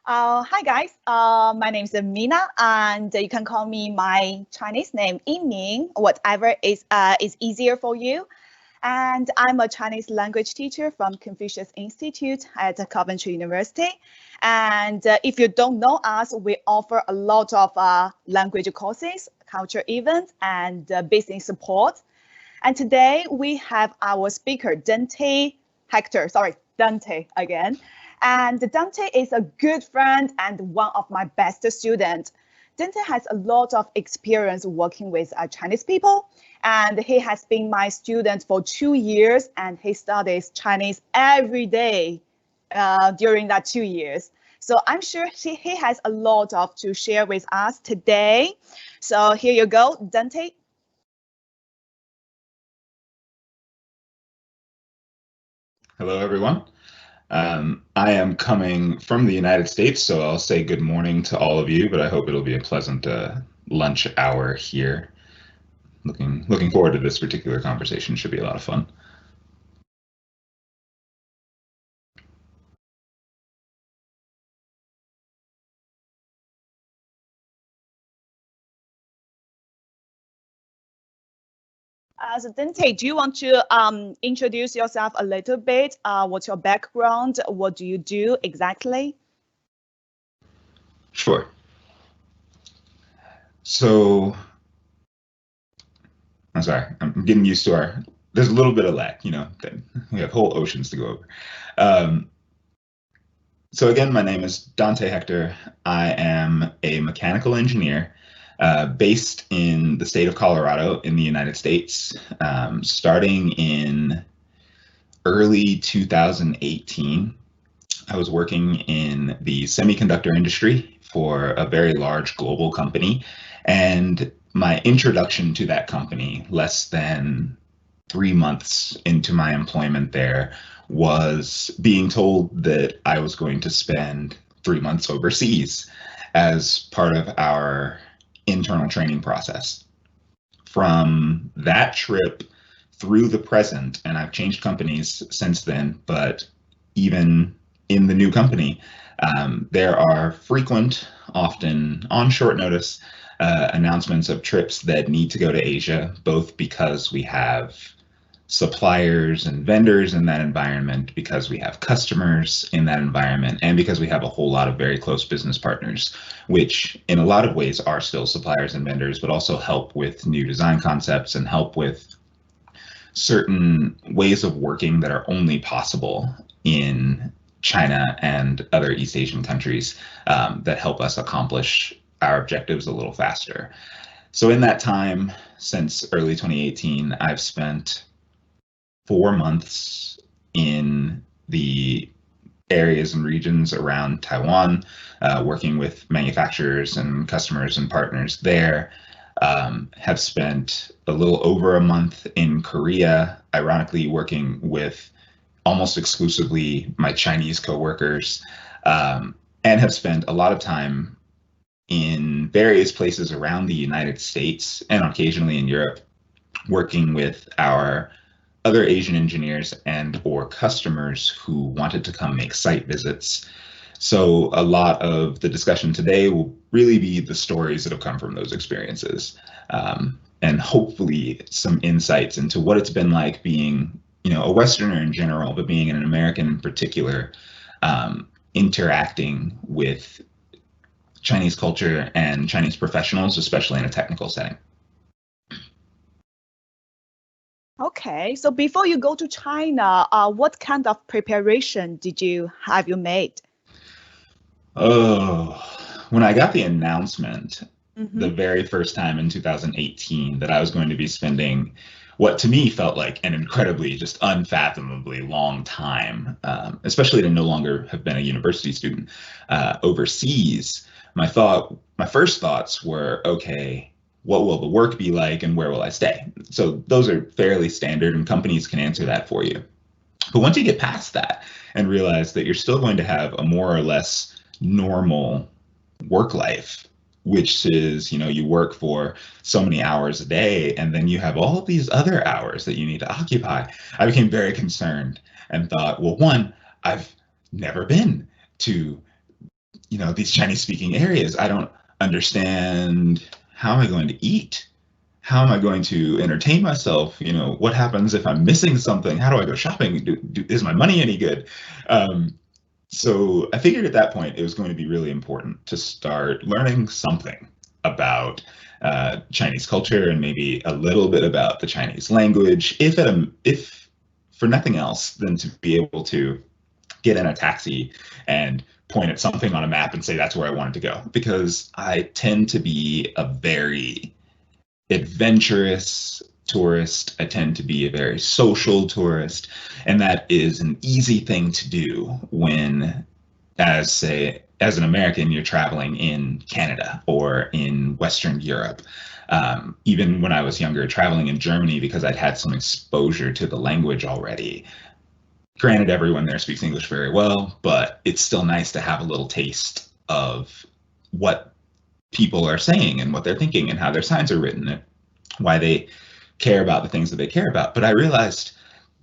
Hi guys, my name is Mina, and you can call me my Chinese name Yiming, whatever is easier for you. And I'm a Chinese language teacher from Confucius Institute at Coventry University. And if you don't know us, we offer a lot of language courses, culture events, and business support. And today we have our speaker, Dante again. And Dante is a good friend and one of my best students. Dante has a lot of experience working with Chinese people, and he has been my student for 2 years, and he studies Chinese every day during that 2 years. So I'm sure he has a lot of to share with us today. So here you go, Dante. Hello, everyone. I am coming from the United States, so I'll say good morning to all of you, but I hope it'll be a pleasant lunch hour here. Looking forward to this particular conversation. Should be a lot of fun. So Dante, do you want to introduce yourself a little bit? What's your background? What do you do exactly? Sure. So, I'm sorry, I'm getting used to there's a little bit of lag, we have whole oceans to go over. So again, my name is Dante Hector. I am a mechanical engineer based in the state of Colorado in the United States, starting in early 2018. I was working in the semiconductor industry for a very large global company, and my introduction to that company, less than 3 months into my employment there, was being told that I was going to spend 3 months overseas as part of our internal training process. From that trip through the present, and I've changed companies since then, but even in the new company, there are frequent, often on short notice, announcements of trips that need to go to Asia, both because we have suppliers and vendors in that environment, because we have customers in that environment, and because we have a whole lot of very close business partners, which in a lot of ways are still suppliers and vendors, but also help with new design concepts and help with certain ways of working that are only possible in China and other East Asian countries that help us accomplish our objectives a little faster. So in that time, since early 2018, I've spent 4 months in the areas and regions around Taiwan, working with manufacturers and customers and partners there. Have spent a little over a month in Korea, ironically working with almost exclusively my Chinese coworkers, and have spent a lot of time in various places around the United States and occasionally in Europe, working with our other Asian engineers and or customers who wanted to come make site visits. So a lot of the discussion today will really be the stories that have come from those experiences, and hopefully some insights into what it's been like being, a Westerner in general, but being an American in particular, interacting with Chinese culture and Chinese professionals, especially in a technical setting. Okay, so before you go to China, what kind of preparation have you made? Oh, when I got the announcement the very first time in 2018 that I was going to be spending what to me felt like an incredibly, just unfathomably long time, especially to no longer have been a university student overseas, my first thoughts were, okay, what will the work be like and where will I stay? So those are fairly standard and companies can answer that for you. But once you get past that and realize that you're still going to have a more or less normal work life, which is, you work for so many hours a day, and then you have all of these other hours that you need to occupy, I became very concerned and thought, well, one, I've never been to these Chinese speaking areas. I don't understand, how am I going to eat? How am I going to entertain myself? What happens if I'm missing something? How do I go shopping? Is my money any good? So I figured at that point it was going to be really important to start learning something about Chinese culture and maybe a little bit about the Chinese language, if for nothing else than to be able to get in a taxi and point at something on a map and say that's where I wanted to go. Because I tend to be a very adventurous tourist. I tend to be a very social tourist. And that is an easy thing to do when, as an American, you're traveling in Canada or in Western Europe. Even when I was younger, traveling in Germany, because I'd had some exposure to the language already. Granted, everyone there speaks English very well, but it's still nice to have a little taste of what people are saying and what they're thinking and how their signs are written and why they care about the things that they care about. But I realized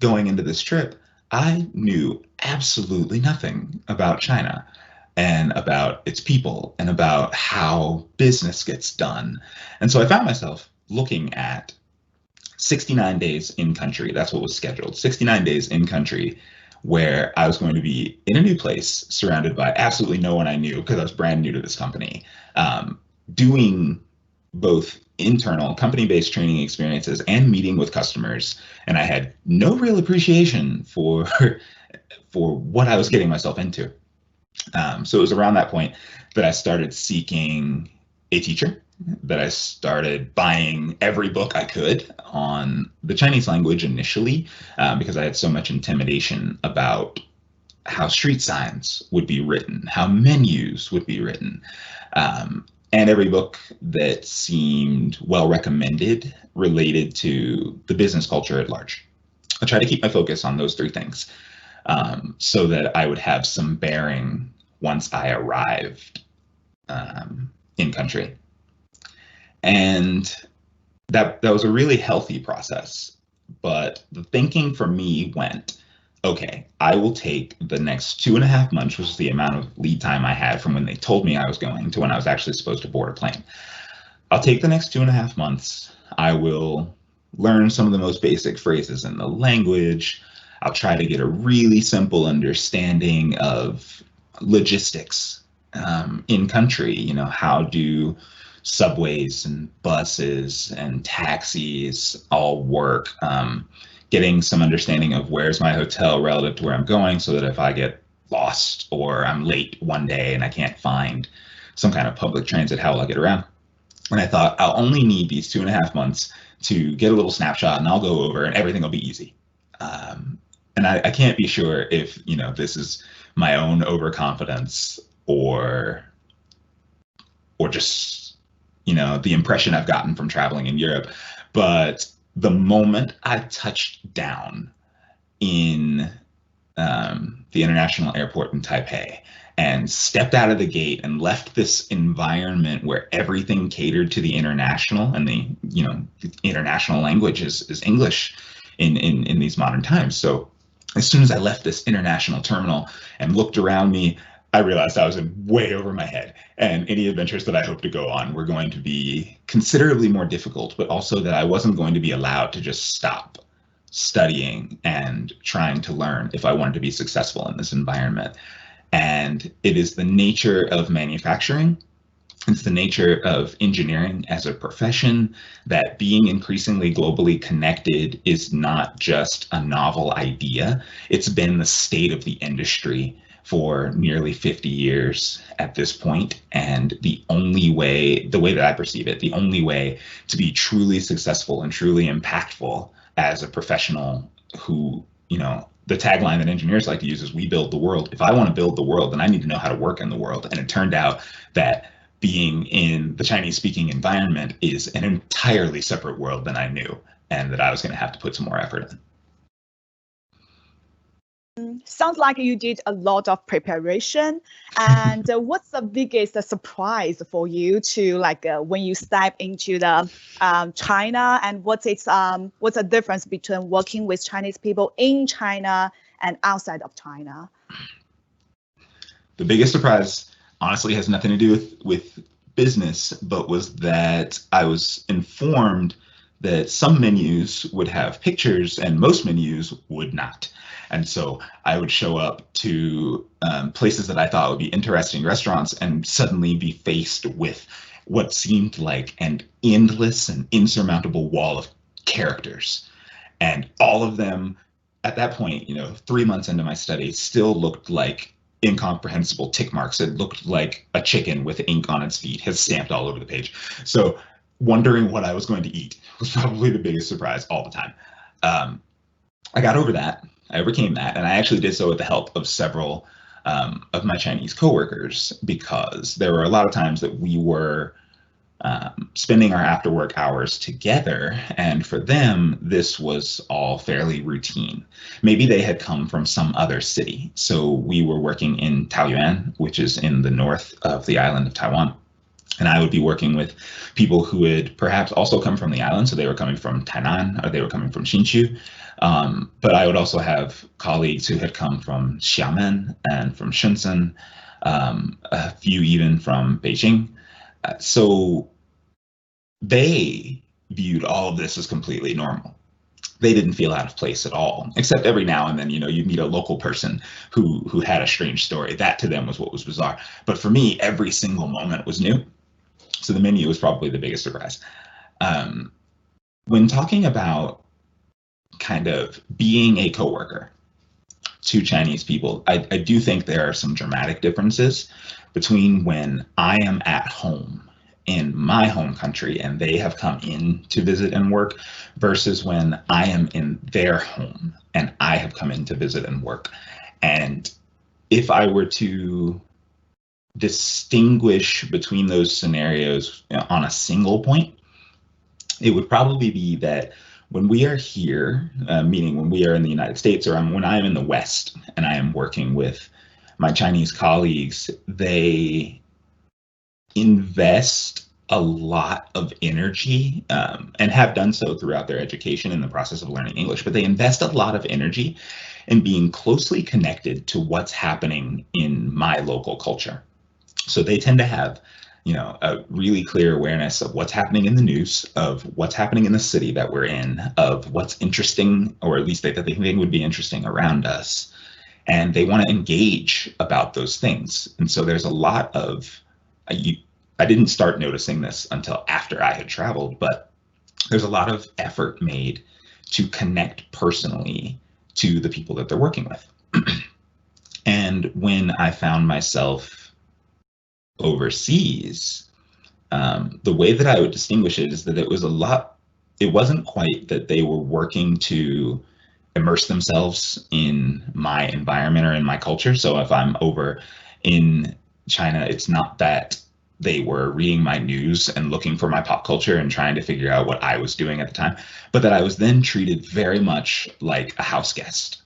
going into this trip, I knew absolutely nothing about China and about its people and about how business gets done. And so I found myself looking at 69 days in country. That's what was scheduled. 69 days in country, where I was going to be in a new place, surrounded by absolutely no one I knew because I was brand new to this company, doing both internal company-based training experiences and meeting with customers. And I had no real appreciation for what I was getting myself into. So it was around that point that I started seeking a teacher, that I started buying every book I could on the Chinese language initially, because I had so much intimidation about how street signs would be written, how menus would be written, and every book that seemed well recommended related to the business culture at large. I try to keep my focus on those three things, so that I would have some bearing once I arrived in country. And that was a really healthy process. But the thinking for me went, okay, I will take the next 2.5 months, which is the amount of lead time I had from when they told me I was going to when I was actually supposed to board a plane. I'll take the next 2.5 months. I will learn some of the most basic phrases in the language. I'll try to get a really simple understanding of logistics in country. How do subways and buses and taxis all work? Getting some understanding of where's my hotel relative to where I'm going, so that if I get lost or I'm late one day and I can't find some kind of public transit, how will I get around? And I thought, I'll only need these 2.5 months to get a little snapshot, and I'll go over and everything will be easy. And I can't be sure if this is my own overconfidence or just the impression I've gotten from traveling in Europe. But the moment I touched down in the international airport in Taipei and stepped out of the gate and left this environment where everything catered to the international, and the international language is English in these modern times. So as soon as I left this international terminal and looked around me, I realized I was way over my head, and any adventures that I hoped to go on were going to be considerably more difficult, but also that I wasn't going to be allowed to just stop studying and trying to learn if I wanted to be successful in this environment. And it is the nature of manufacturing, it's the nature of engineering as a profession, that being increasingly globally connected is not just a novel idea. It's been the state of the industry for nearly 50 years at this point. And the way that I perceive it, the only way to be truly successful and truly impactful as a professional who, the tagline that engineers like to use is, we build the world. If I want to build the world, then I need to know how to work in the world. And it turned out that being in the Chinese speaking environment is an entirely separate world than I knew, and that I was going to have to put some more effort in. Sounds like you did a lot of preparation. And what's the biggest surprise for you to when you step into the China, and what's the difference between working with Chinese people in China and outside of China? The biggest surprise honestly has nothing to do with business, but was that I was informed that some menus would have pictures and most menus would not. And so I would show up to places that I thought would be interesting restaurants and suddenly be faced with what seemed like an endless and insurmountable wall of characters. And all of them at that point, 3 months into my study, still looked like incomprehensible tick marks. It looked like a chicken with ink on its feet has stamped all over the page. So wondering what I was going to eat was probably the biggest surprise all the time. I got over that. I overcame that. And I actually did so with the help of several of my Chinese coworkers, because there were a lot of times that we were spending our after work hours together. And for them, this was all fairly routine. Maybe they had come from some other city. So we were working in Taoyuan, which is in the north of the island of Taiwan. And I would be working with people who had perhaps also come from the island. So they were coming from Tainan or they were coming from Hsinchu. But I would also have colleagues who had come from Xiamen and from Shenzhen, a few even from Beijing. So they viewed all of this as completely normal. They didn't feel out of place at all, except every now and then, you meet a local person who had a strange story. That to them was what was bizarre. But for me, every single moment was new. So the menu was probably the biggest surprise. When talking about kind of being a coworker to Chinese people, I do think there are some dramatic differences between when I am at home in my home country and they have come in to visit and work versus when I am in their home and I have come in to visit and work. And if I were to distinguish between those scenarios on a single point, it would probably be that when we are here, meaning when we are in the United States, or when I am in the West and I am working with my Chinese colleagues, they invest a lot of energy and have done so throughout their education in the process of learning English, but they invest a lot of energy in being closely connected to what's happening in my local culture. So they tend to have a really clear awareness of what's happening in the news, of what's happening in the city that we're in, of what's interesting, or at least they think would be interesting around us. And they want to engage about those things. And so there's a lot of, I didn't start noticing this until after I had traveled, but there's a lot of effort made to connect personally to the people that they're working with. And when I found myself overseas, the way that I would distinguish it is that it wasn't quite that they were working to immerse themselves in my environment or in my culture. So if I'm over in China, it's not that they were reading my news and looking for my pop culture and trying to figure out what I was doing at the time, but that I was then treated very much like a house guest.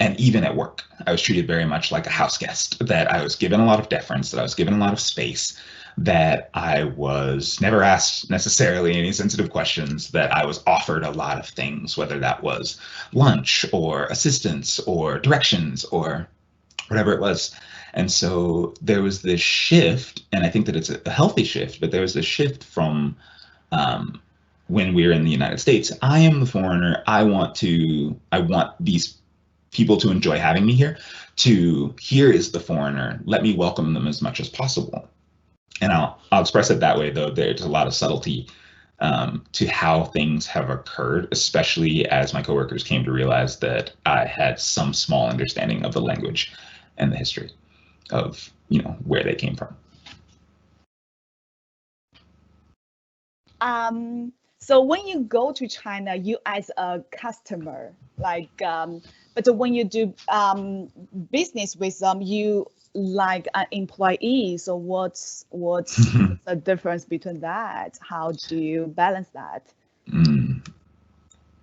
And even at work, I was treated very much like a house guest, that I was given a lot of deference, that I was given a lot of space, that I was never asked necessarily any sensitive questions, that I was offered a lot of things, whether that was lunch or assistance or directions or whatever it was. And so there was this shift, and I think that it's a healthy shift, but there was this shift from when we were in the United States. I am the foreigner. I want these people to enjoy having me here, to here is the foreigner. Let me welcome them as much as possible. And I'll express it that way, though there's a lot of subtlety to how things have occurred, especially as my coworkers came to realize that I had some small understanding of the language and the history of where they came from. So when you go to China, you as a customer, but when you do business with them, you like an employee. So what's the difference between that? How do you balance that?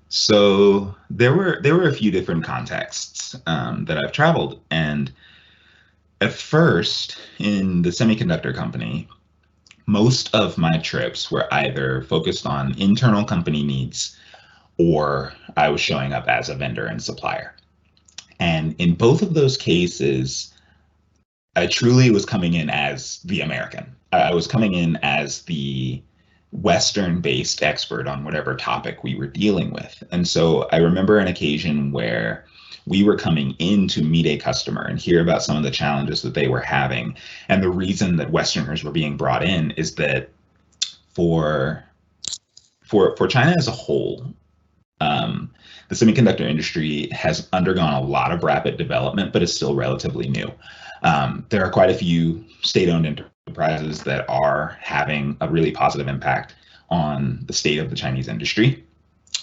So there were a few different contexts that I've traveled, and at first in the semiconductor company, most of my trips were either focused on internal company needs or I was showing up as a vendor and supplier. And in both of those cases, I truly was coming in as the American. I was coming in as the Western-based expert on whatever topic we were dealing with. And so I remember an occasion where we were coming in to meet a customer and hear about some of the challenges that they were having. And the reason that Westerners were being brought in is that for China as a whole, the semiconductor industry has undergone a lot of rapid development, but is still relatively new. There are quite a few state-owned enterprises that are having a really positive impact on the state of the Chinese industry.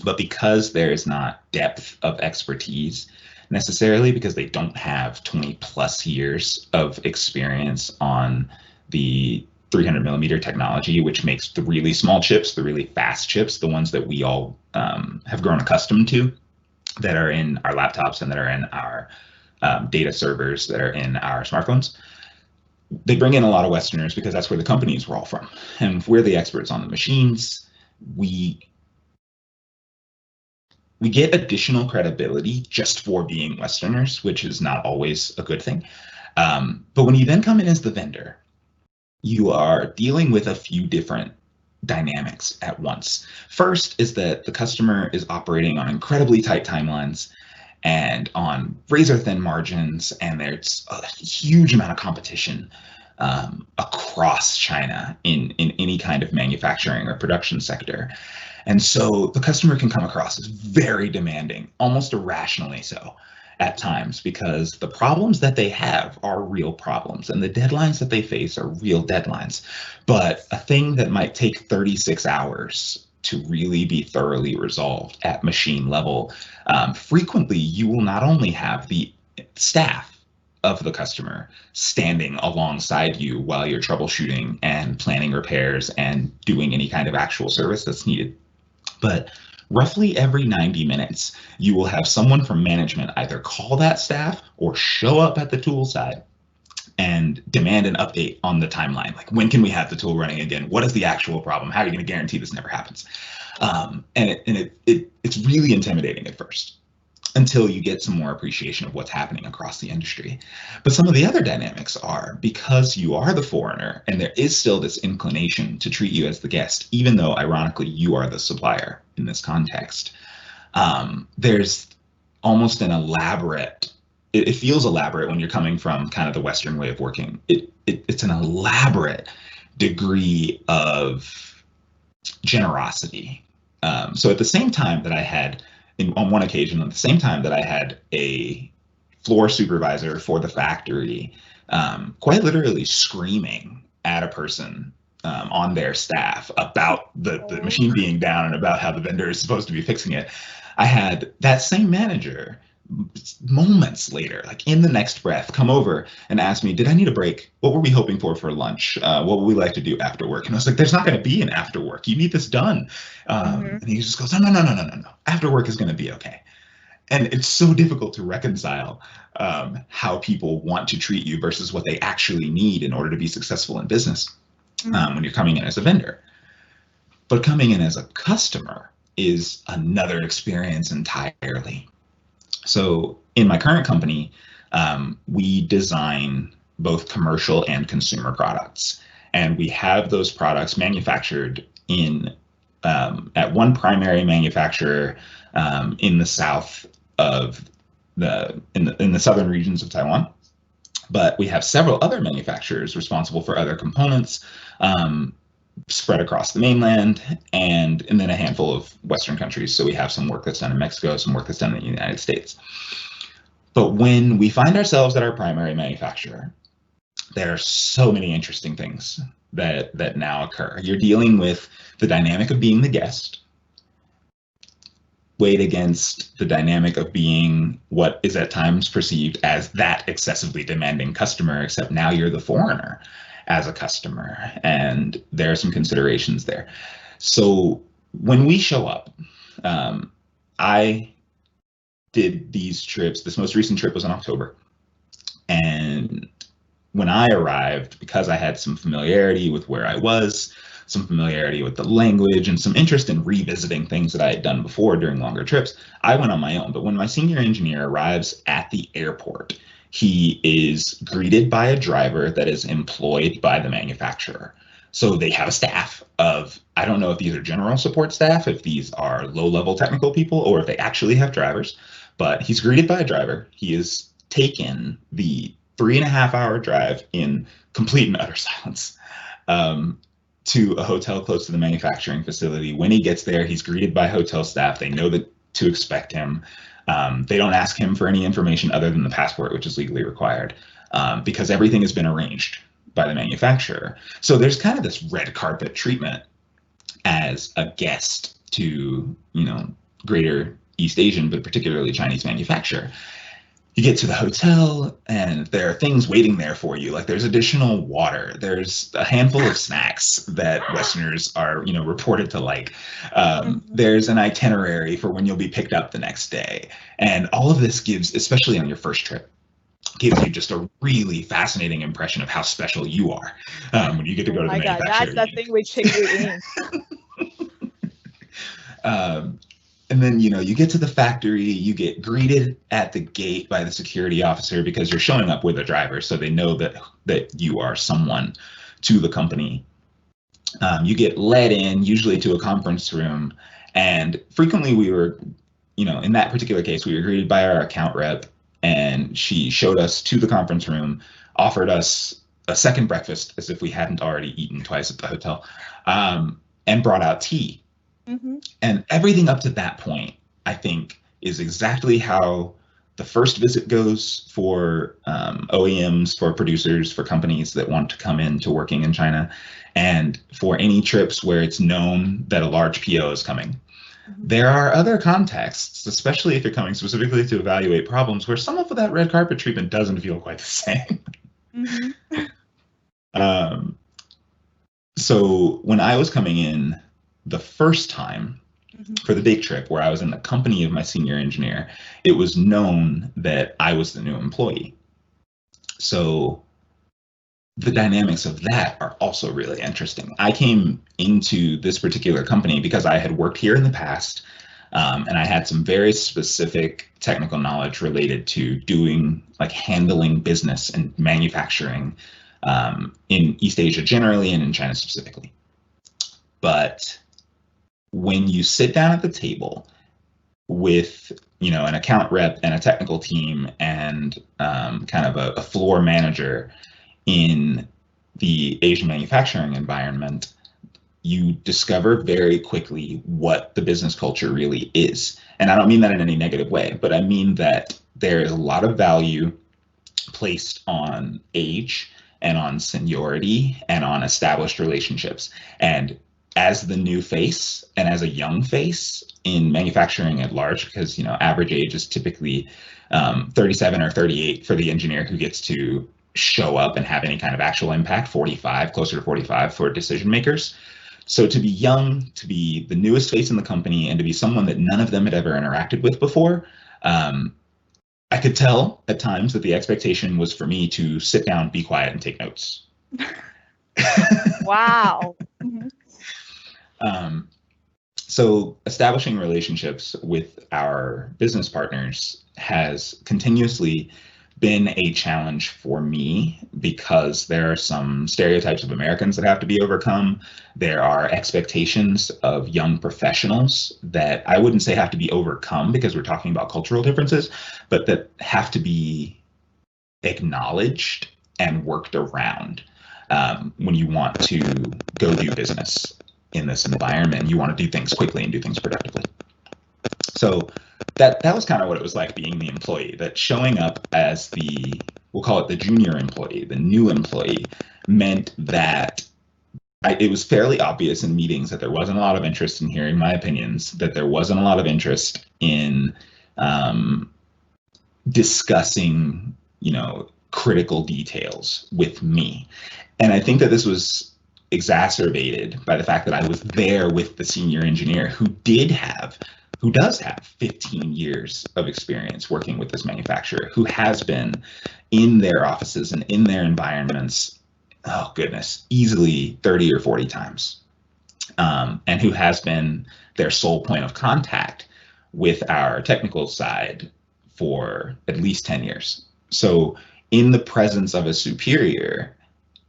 But because there is not depth of expertise necessarily, because they don't have 20 plus years of experience on the 300 millimeter technology, which makes the really small chips, the really fast chips, the ones that we all have grown accustomed to, that are in our laptops and that are in our data servers, that are in our smartphones. They bring in a lot of Westerners because that's where the companies were all from. And if we're the experts on the machines, we get additional credibility just for being Westerners, which is not always a good thing. But when you then come in as the vendor, you are dealing with a few different dynamics at once. First is that the customer is operating on incredibly tight timelines and on razor thin margins, and there's a huge amount of competition across China in any kind of manufacturing or production sector. And so the customer can come across as very demanding, almost irrationally so at times, because the problems that they have are real problems and the deadlines that they face are real deadlines. But a thing that might take 36 hours to really be thoroughly resolved at machine level, frequently you will not only have the staff of the customer standing alongside you while you're troubleshooting and planning repairs and doing any kind of actual service that's needed, but roughly every 90 minutes, you will have someone from management either call that staff or show up at the tool side and demand an update on the timeline. Like, when can we have the tool running again? What is the actual problem? How are you going to guarantee this never happens? It's really intimidating at first until you get some more appreciation of what's happening across the industry. But some of the other dynamics are, because you are the foreigner and there is still this inclination to treat you as the guest, even though ironically you are the supplier in this context, there's almost an elaborate, it feels elaborate when you're coming from kind of the Western way of working. It's an elaborate degree of generosity. So at the same time that I had, on one occasion, at the same time that I had a floor supervisor for the factory quite literally screaming at a person on their staff about the machine being down and about how the vendor is supposed to be fixing it, I had that same manager moments later, like in the next breath, come over and ask me, did I need a break? What were we hoping for lunch? What would we like to do after work? And I was like, there's not going to be an after work. You need this done. And he just goes, no. After work is going to be okay. And it's so difficult to reconcile how people want to treat you versus what they actually need in order to be successful in business when you're coming in as a vendor. But coming in as a customer is another experience entirely. So in my current company, we design both commercial and consumer products, and we have those products manufactured in at one primary manufacturer in the south of in the southern regions of Taiwan. But we have several other manufacturers responsible for other components spread across the mainland, and then a handful of Western countries. So we have some work that's done in Mexico, some work that's done in the United States. But when we find ourselves at our primary manufacturer, there are so many interesting things that now occur. You're dealing with the dynamic of being the guest, weighed against the dynamic of being what is at times perceived as that excessively demanding customer, except now you're the foreigner as a customer, and there are some considerations there. So when we show up, I did these trips. This most recent trip was in October, and when I arrived, because I had some familiarity with where I was, some familiarity with the language, and some interest in revisiting things that I had done before during longer trips, I went on my own. But when my senior engineer arrives at the airport, he is greeted by a driver that is employed by the manufacturer. So they have a staff of, I don't know if these are general support staff, if these are low-level technical people, or if they actually have drivers, but he's greeted by a driver. He is taken the 3.5-hour drive in complete and utter silence to a hotel close to the manufacturing facility. When he gets there, he's greeted by hotel staff. They know that to expect him. They don't ask him for any information other than the passport, which is legally required, because everything has been arranged by the manufacturer. So there's kind of this red carpet treatment as a guest to, greater East Asian, but particularly Chinese manufacturer. You get to the hotel and there are things waiting there for you. Like there's additional water. There's a handful of snacks that Westerners are, reported to like. There's an itinerary for when you'll be picked up the next day. And all of this gives, especially on your first trip, gives you just a really fascinating impression of how special you are when you get to go to the manufacturer. That's the thing we check you in. And then, you get to the factory, you get greeted at the gate by the security officer because you're showing up with a driver, so they know that you are someone to the company. You get led in, usually to a conference room, and frequently we were, in that particular case, we were greeted by our account rep, and she showed us to the conference room, offered us a second breakfast as if we hadn't already eaten twice at the hotel, and brought out tea. And everything up to that point, I think, is exactly how the first visit goes for OEMs, for producers, for companies that want to come into working in China, and for any trips where it's known that a large PO is coming. There are other contexts, especially if you're coming specifically to evaluate problems, where some of that red carpet treatment doesn't feel quite the same. So when I was coming in the first time for the big trip, where I was in the company of my senior engineer, it was known that I was the new employee. So the dynamics of that are also really interesting. I came into this particular company because I had worked here in the past, and I had some very specific technical knowledge related to handling business and manufacturing in East Asia generally and in China specifically. But when you sit down at the table with, an account rep and a technical team and kind of a floor manager in the Asian manufacturing environment, you discover very quickly what the business culture really is. And I don't mean that in any negative way, but I mean that there is a lot of value placed on age and on seniority and on established relationships. And as the new face and as a young face in manufacturing at large, because average age is typically 37 or 38 for the engineer who gets to show up and have any kind of actual impact, 45, closer to 45 for decision makers. So to be young, to be the newest face in the company, and to be someone that none of them had ever interacted with before, I could tell at times that the expectation was for me to sit down, be quiet, and take notes. Wow. So establishing relationships with our business partners has continuously been a challenge for me because there are some stereotypes of Americans that have to be overcome. There are expectations of young professionals that I wouldn't say have to be overcome because we're talking about cultural differences, but that have to be acknowledged and worked around when you want to go do business in this environment. You want to do things quickly and do things productively. So that was kind of what it was like being the employee, that showing up as we'll call it the junior employee, the new employee, meant that it was fairly obvious in meetings that there wasn't a lot of interest in hearing my opinions, that there wasn't a lot of interest in discussing, critical details with me. And I think that this was exacerbated by the fact that I was there with the senior engineer who does have 15 years of experience working with this manufacturer, who has been in their offices and in their environments, oh goodness, easily 30 or 40 times, and who has been their sole point of contact with our technical side for at least 10 years. So in the presence of a superior,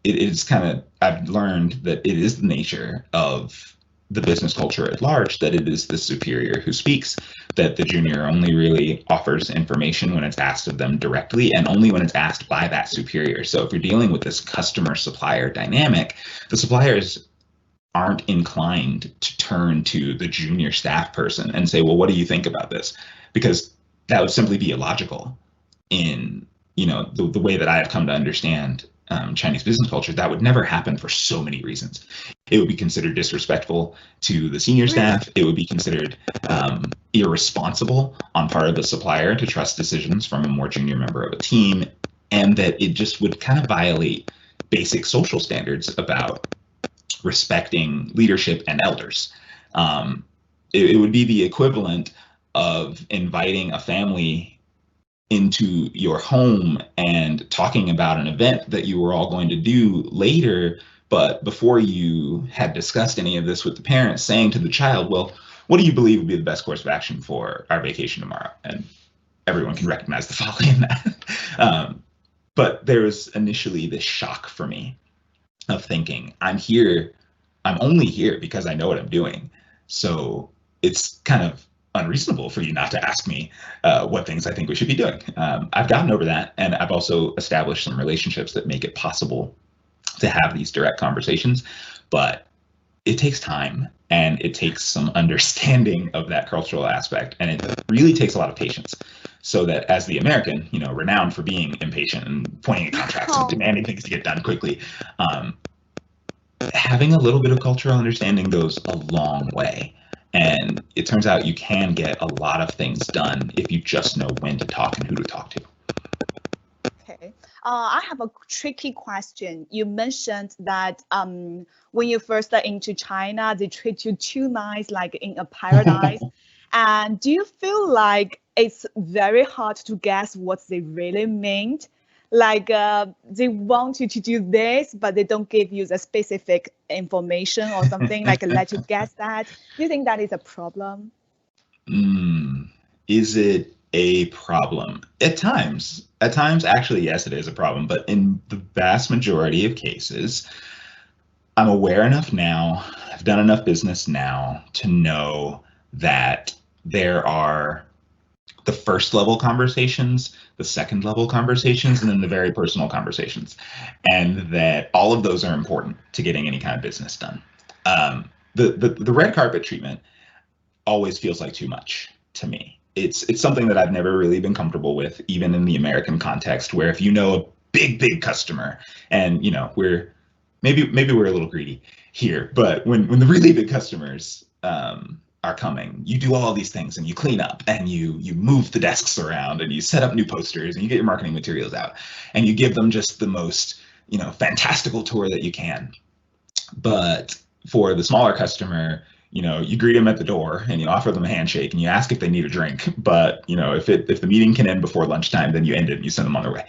it's kind of, I've learned that it is the nature of the business culture at large that it is the superior who speaks, that the junior only really offers information when it's asked of them directly and only when it's asked by that superior. So if you're dealing with this customer supplier dynamic, the suppliers aren't inclined to turn to the junior staff person and say, well, what do you think about this? Because that would simply be illogical in, the way that I have come to understand Chinese business culture. That would never happen for so many reasons. It would be considered disrespectful to the senior staff. It would be considered irresponsible on part of the supplier to trust decisions from a more junior member of a team, and that it just would kind of violate basic social standards about respecting leadership and elders. It would be the equivalent of inviting a family into your home and talking about an event that you were all going to do later, but before you had discussed any of this with the parents, saying to the child, well, what do you believe would be the best course of action for our vacation tomorrow? And everyone can recognize the folly in that. But there was initially this shock for me of thinking, I'm only here because I know what I'm doing. So it's kind of unreasonable for you not to ask me what things I think we should be doing. I've gotten over that, and I've also established some relationships that make it possible to have these direct conversations, but it takes time and it takes some understanding of that cultural aspect, and it really takes a lot of patience. So that as the American, renowned for being impatient and pointing at contracts and demanding things to get done quickly, having a little bit of cultural understanding goes a long way. And it turns out you can get a lot of things done if you just know when to talk and who to talk to. Okay. I have a tricky question. You mentioned that when you first got into China, they treat you too nice, like in a paradise. And do you feel like it's very hard to guess what they really meant? Like they want you to do this, but they don't give you the specific information or something, like let you guess that. Do you think that is a problem? Is it a problem? At times, actually, yes, it is a problem. But in the vast majority of cases, I'm aware enough now, I've done enough business now to know that there are the first level conversations, the second level conversations, and then the very personal conversations. And that all of those are important to getting any kind of business done. The red carpet treatment always feels like too much to me. It's something that I've never really been comfortable with, even in the American context, where if you know a big customer, and we're maybe we're a little greedy here, but when the really big customers are coming, you do all these things and you clean up and you move the desks around and you set up new posters and you get your marketing materials out and you give them just the most fantastical tour that you can. But for the smaller customer, you greet them at the door and you offer them a handshake and you ask if they need a drink. But if the meeting can end before lunchtime, then you end it and you send them on their way.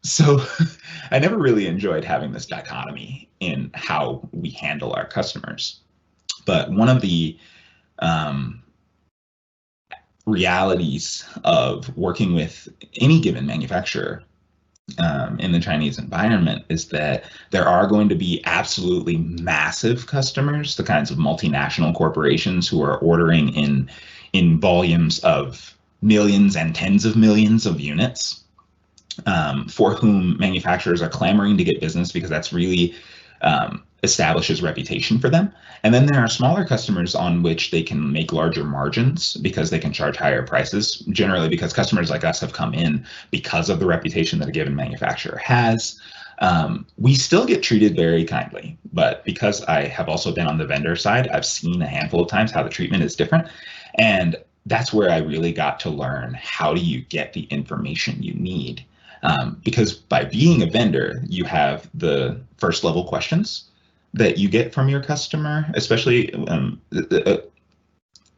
So I never really enjoyed having this dichotomy in how we handle our customers. But one of the realities of working with any given manufacturer in the Chinese environment is that there are going to be absolutely massive customers, the kinds of multinational corporations who are ordering in volumes of millions and tens of millions of units, for whom manufacturers are clamoring to get business because that's really establishes reputation for them. And then there are smaller customers on which they can make larger margins because they can charge higher prices, generally because customers like us have come in because of the reputation that a given manufacturer has. We still get treated very kindly, but because I have also been on the vendor side, I've seen a handful of times how the treatment is different. And that's where I really got to learn, how do you get the information you need? Because by being a vendor, you have the first level questions that you get from your customer, especially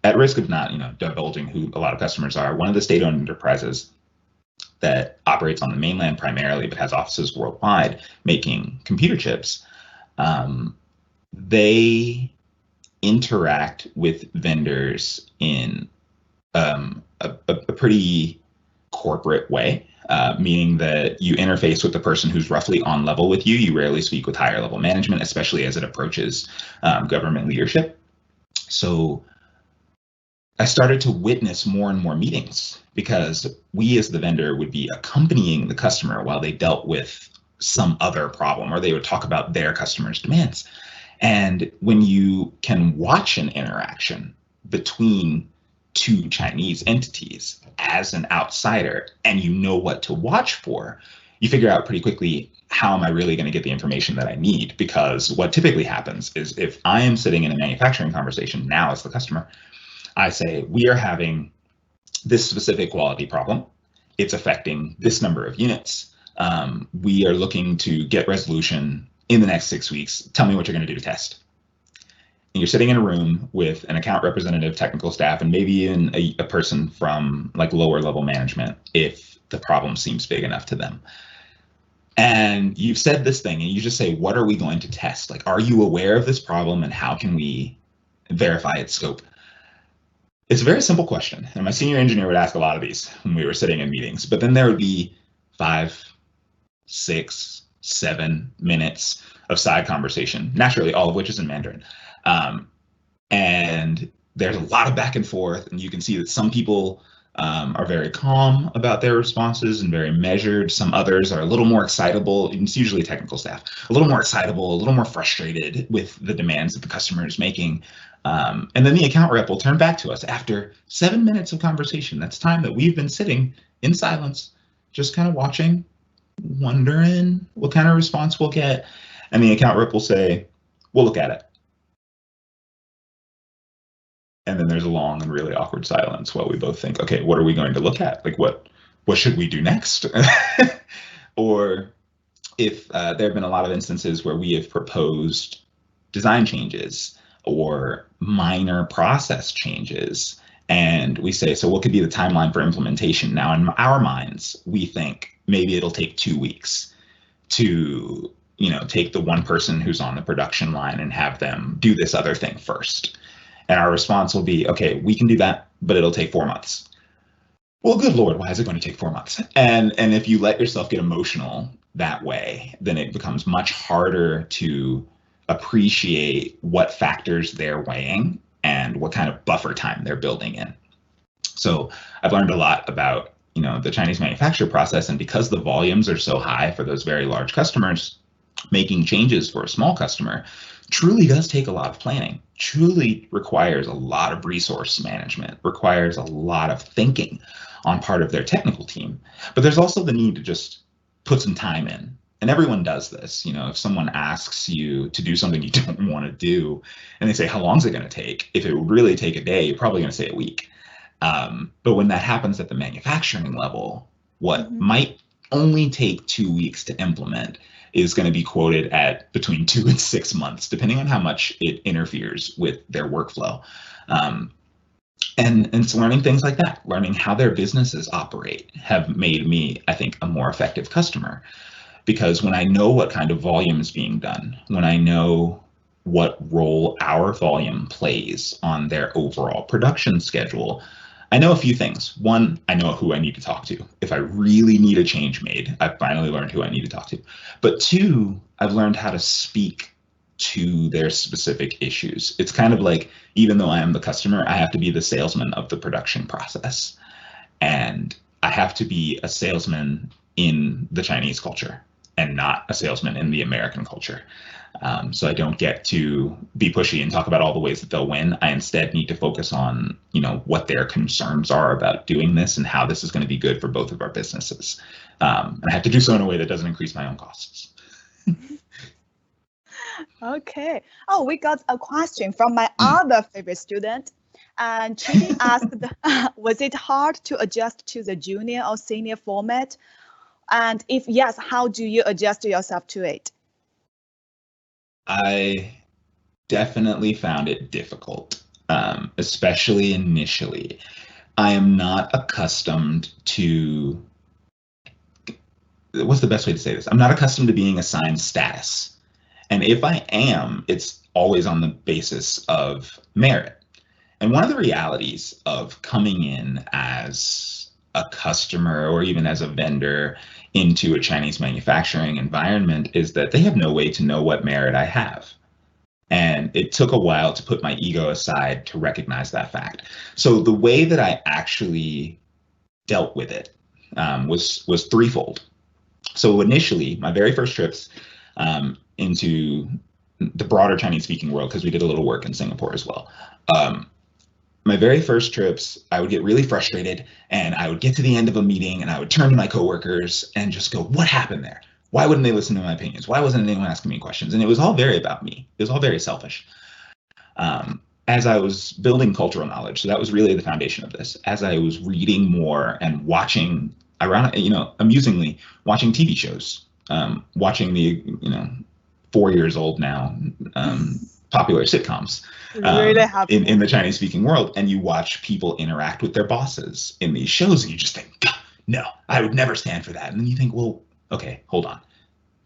at risk of not divulging who a lot of customers are. One of the state-owned enterprises that operates on the mainland primarily, but has offices worldwide making computer chips, they interact with vendors in a pretty corporate way. meaning that you interface with the person who's roughly on level with you. You rarely speak with higher level management, especially as it approaches government leadership. So I started to witness more and more meetings because we as the vendor would be accompanying the customer while they dealt with some other problem, or they would talk about their customers' demands. And when you can watch an interaction between two Chinese entities as an outsider and you know what to watch for, you figure out pretty quickly, how am I really going to get the information that I need? Because what typically happens is if I am sitting in a manufacturing conversation now as the customer, I say, we are having this specific quality problem. It's affecting this number of units. We are looking to get resolution in the next 6 weeks. Tell me what you're going to do to test. And you're sitting in a room with an account representative, technical staff, and maybe even a person from like lower level management if the problem seems big enough to them. And you've said this thing and you just say, what are we going to test? Like, are you aware of this problem and how can we verify its scope? It's a very simple question. And my senior engineer would ask a lot of these when we were sitting in meetings, but then there would be 5, 6, 7 minutes of side conversation, naturally, all of which is in Mandarin. And there's a lot of back and forth, and you can see that some people are very calm about their responses and very measured. Some others are a little more excitable. It's usually technical staff, a little more excitable, a little more frustrated with the demands that the customer is making. And then the account rep will turn back to us after 7 minutes of conversation. That's time that we've been sitting in silence, just kind of watching, wondering what kind of response we'll get. And the account rep will say, we'll look at it. And then there's a long and really awkward silence while we both think, okay, what are we going to look at? Like, what should we do next? Or if there have been a lot of instances where we have proposed design changes or minor process changes, and we say, so what could be the timeline for implementation? Now, in our minds, we think maybe it'll take 2 weeks to, take the one person who's on the production line and have them do this other thing first. And our response will be, okay, we can do that, but it'll take 4 months. Well, good Lord, why is it going to take 4 months? And if you let yourself get emotional that way, then it becomes much harder to appreciate what factors they're weighing and what kind of buffer time they're building in. So I've learned a lot about, the Chinese manufacture process, and because the volumes are so high for those very large customers, making changes for a small customer truly does take a lot of planning, truly requires a lot of resource management, requires a lot of thinking on part of their technical team. But there's also the need to just put some time in. And everyone does this. If someone asks you to do something you don't want to do, and they say, how long is it going to take? If it would really take a day, you're probably going to say a week. But when that happens at the manufacturing level, what might only take 2 weeks to implement is going to be quoted at between 2 and 6 months, depending on how much it interferes with their workflow. And it's learning things like that, learning how their businesses operate, have made me, I think, a more effective customer. Because when I know what kind of volume is being done, when I know what role our volume plays on their overall production schedule, I know a few things. One, I know who I need to talk to. If I really need a change made, I've finally learned who I need to talk to. But two, I've learned how to speak to their specific issues. It's kind of like, even though I am the customer, I have to be the salesman of the production process. And I have to be a salesman in the Chinese culture and not a salesman in the American culture. So I don't get to be pushy and talk about all the ways that they'll win. I instead need to focus on, what their concerns are about doing this and how this is going to be good for both of our businesses. And I have to do so in a way that doesn't increase my own costs. Okay. Oh, we got a question from my other favorite student. And Chidi asked, was it hard to adjust to the junior or senior format? And if yes, how do you adjust yourself to it? I definitely found it difficult, especially initially. I am not accustomed to, what's the best way to say this? I'm not accustomed to being assigned status. And if I am, it's always on the basis of merit. And one of the realities of coming in as a customer or even as a vendor into a Chinese manufacturing environment is that they have no way to know what merit I have. And it took a while to put my ego aside to recognize that fact. So the way that I actually dealt with it was threefold. So initially, my very first trips into the broader Chinese speaking world, because we did a little work in Singapore as well. My very first trips, I would get really frustrated and I would get to the end of a meeting and I would turn to my coworkers and just go, what happened there? Why wouldn't they listen to my opinions? Why wasn't anyone asking me questions? And it was all very about me. It was all very selfish. As I was building cultural knowledge, so that was really the foundation of this. As I was reading more and watching, amusingly, watching TV shows, watching the, 4 years old now, popular sitcoms in the Chinese speaking world, and you watch people interact with their bosses in these shows and you just think, no, I would never stand for that. And then you think, well, okay, hold on.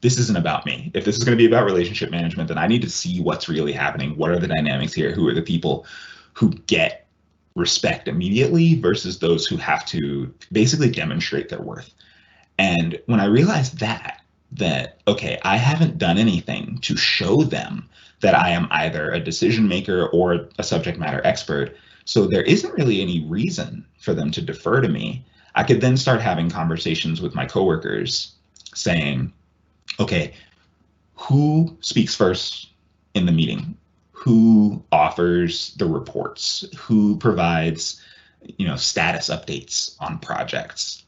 This isn't about me. If this is going to be about relationship management, then I need to see what's really happening. What are the dynamics here? Who are the people who get respect immediately versus those who have to basically demonstrate their worth? And when I realized that, okay, I haven't done anything to show them that I am either a decision maker or a subject matter expert, so there isn't really any reason for them to defer to me, I could then start having conversations with my coworkers saying, okay, who speaks first in the meeting? Who offers the reports? Who provides, status updates on projects?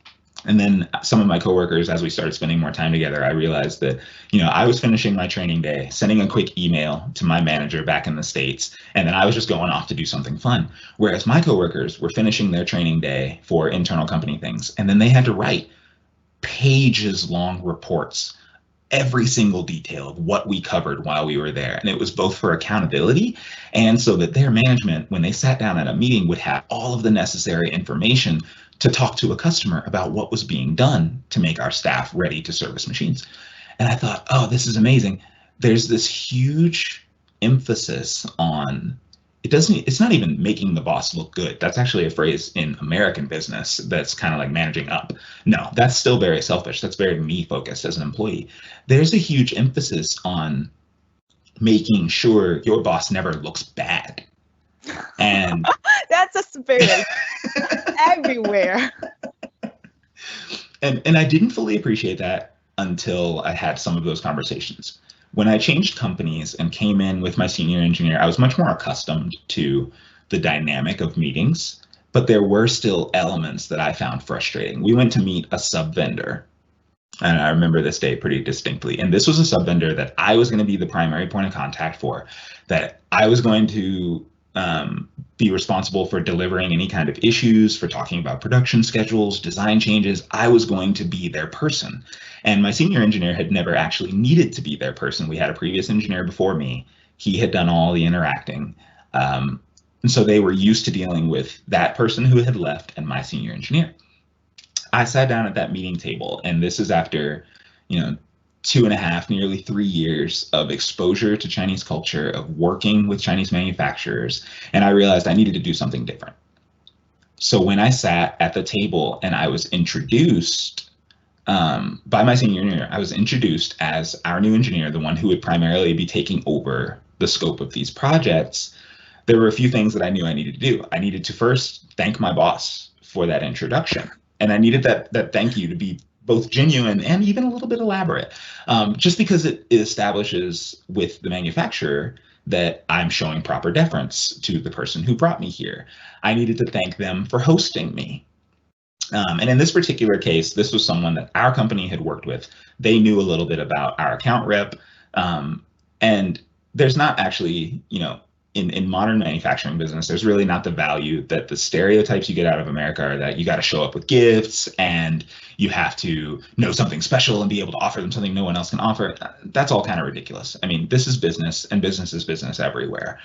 And then some of my coworkers, as we started spending more time together, I realized that, I was finishing my training day, sending a quick email to my manager back in the States, and then I was just going off to do something fun. Whereas my coworkers were finishing their training day for internal company things, and then they had to write pages long reports, every single detail of what we covered while we were there. And it was both for accountability and so that their management, when they sat down at a meeting, would have all of the necessary information to talk to a customer about what was being done to make our staff ready to service machines. And I thought, oh, this is amazing. There's this huge emphasis on, it's not even making the boss look good. That's actually a phrase in American business that's kind of like managing up. No, that's still very selfish. That's very me focused as an employee. There's a huge emphasis on making sure your boss never looks bad. And that's a spirit everywhere. And I didn't fully appreciate that until I had some of those conversations. When I changed companies and came in with my senior engineer, I was much more accustomed to the dynamic of meetings, but there were still elements that I found frustrating. We went to meet a sub-vendor, and I remember this day pretty distinctly. And this was a sub-vendor that I was going to be the primary point of contact for, that I was going to be responsible for delivering any kind of issues, for talking about production schedules, design changes. I was going to be their person. And my senior engineer had never actually needed to be their person. We had a previous engineer before me. He had done all the interacting. And so they were used to dealing with that person who had left and my senior engineer. I sat down at that meeting table, and this is after, 2.5, nearly 3 years of exposure to Chinese culture, of working with Chinese manufacturers, and I realized I needed to do something different. So when I sat at the table and I was introduced by my senior engineer, I was introduced as our new engineer, the one who would primarily be taking over the scope of these projects. There were a few things that I knew I needed to do. I needed to first thank my boss for that introduction, and I needed that thank you to be both genuine and even a little bit elaborate, just because it establishes with the manufacturer that I'm showing proper deference to the person who brought me here. I needed to thank them for hosting me. And in this particular case, this was someone that our company had worked with. They knew a little bit about our account rep. And there's not actually, in modern manufacturing business, there's really not the value that the stereotypes you get out of America are that you got to show up with gifts and you have to know something special and be able to offer them something no one else can offer. That's all kind of ridiculous. I mean, this is business, and business is business everywhere.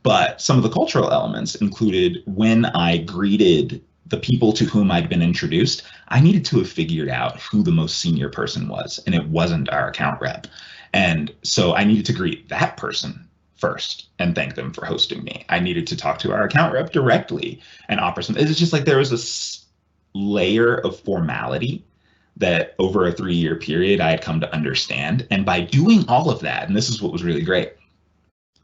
But some of the cultural elements included when I greeted the people to whom I'd been introduced, I needed to have figured out who the most senior person was, and it wasn't our account rep. And so I needed to greet that person first and thank them for hosting me. I needed to talk to our account rep directly and offer some. It's just like there was layer of formality that over a 3-year period I had come to understand. And by doing all of that, and this is what was really great,